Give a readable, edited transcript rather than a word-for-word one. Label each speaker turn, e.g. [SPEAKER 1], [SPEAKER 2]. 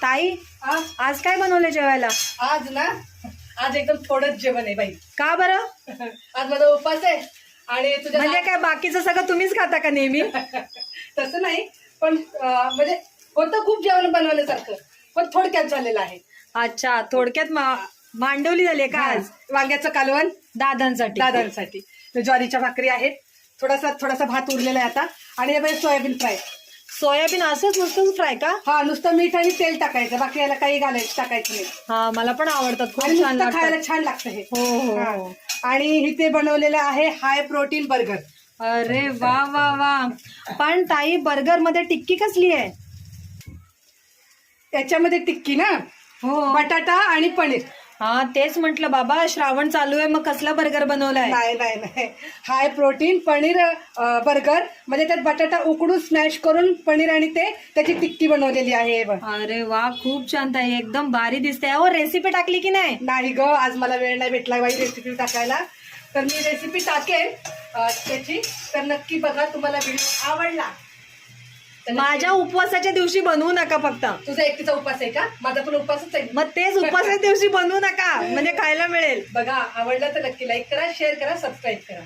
[SPEAKER 1] ताई
[SPEAKER 2] हा?
[SPEAKER 1] आज काय बनवले जेवायला?
[SPEAKER 2] आज ना आज एकदम थोडंच जेवण आहे बाई.
[SPEAKER 1] का बरं?
[SPEAKER 2] आज माझा उपवास आहे आणि तुझ्या
[SPEAKER 1] म्हणजे काय बाकीचं सगळं तुम्हीच खाता का नेहमी?
[SPEAKER 2] तसं नाही पण म्हणजे होतं खूप जेवण बनवण्यासारखं पण थोडक्यात झालेलं आहे.
[SPEAKER 1] अच्छा, थोडक्यात मांडवली झाली का आज?
[SPEAKER 2] वांग्याचं कालवण
[SPEAKER 1] दादांसाठी.
[SPEAKER 2] दादांसाठी, ज्वारीच्या भाकरी आहेत, थोडासा भात उरलेला आहे आता, आणि हे बाई सोयाबीन फ्राय.
[SPEAKER 1] सोयाबीन असंच नुसतंच फ्राय का?
[SPEAKER 2] हा, नुसतं मीठ आणि तेल टाकायचं, बाकी याला काही टाकायचं नाही.
[SPEAKER 1] हा, मला पण आवडतात, खूप
[SPEAKER 2] आणि
[SPEAKER 1] छान
[SPEAKER 2] नुसतं
[SPEAKER 1] लागतात.
[SPEAKER 2] खायला छान लागतं हे.
[SPEAKER 1] हो हो
[SPEAKER 2] हा.
[SPEAKER 1] हो.
[SPEAKER 2] आणि इथे बनवलेलं आहे हाय प्रोटीन बर्गर.
[SPEAKER 1] अरे वा वा वा. पण ताई, बर्गर मध्ये टिक्की कसली आहे?
[SPEAKER 2] त्याच्यामध्ये टिक्की ना,
[SPEAKER 1] हो.
[SPEAKER 2] बटाटा आणि पनीर.
[SPEAKER 1] हा, तेच म्हंटल बाबा, श्रावण चालू आहे, मग कसला बर्गर बनवलाय?
[SPEAKER 2] नाही, हाय प्रोटीन पनीर बर्गर, म्हणजे त्यात बटाटा उकडून स्मॅश करून पनीर आणि त्याची टिक्की बनवलेली आहे.
[SPEAKER 1] अरे वा, खूप छान ताई, एकदम भारी दिसते. हो, रेसिपी टाकली की नाही?
[SPEAKER 2] नाही ग, आज मला वेळ नाही भेटला बाई रेसिपी टाकायला, तर मी रेसिपी टाकेन त्याची, तर नक्की बघा. तुम्हाला व्हिडिओ आवडला तर
[SPEAKER 1] माझ्या उपवासाच्या दिवशी बनवू नका फक्त.
[SPEAKER 2] तुझा एकटीचा उपवास आहे का? माझा पण उपवासच आहे.
[SPEAKER 1] मग तेच उपवासाच्या दिवशी बनवू नका, म्हणजे खायला मिळेल.
[SPEAKER 2] बघा, आवडलं तर नक्की लाईक करा, शेअर करा, सबस्क्राईब करा.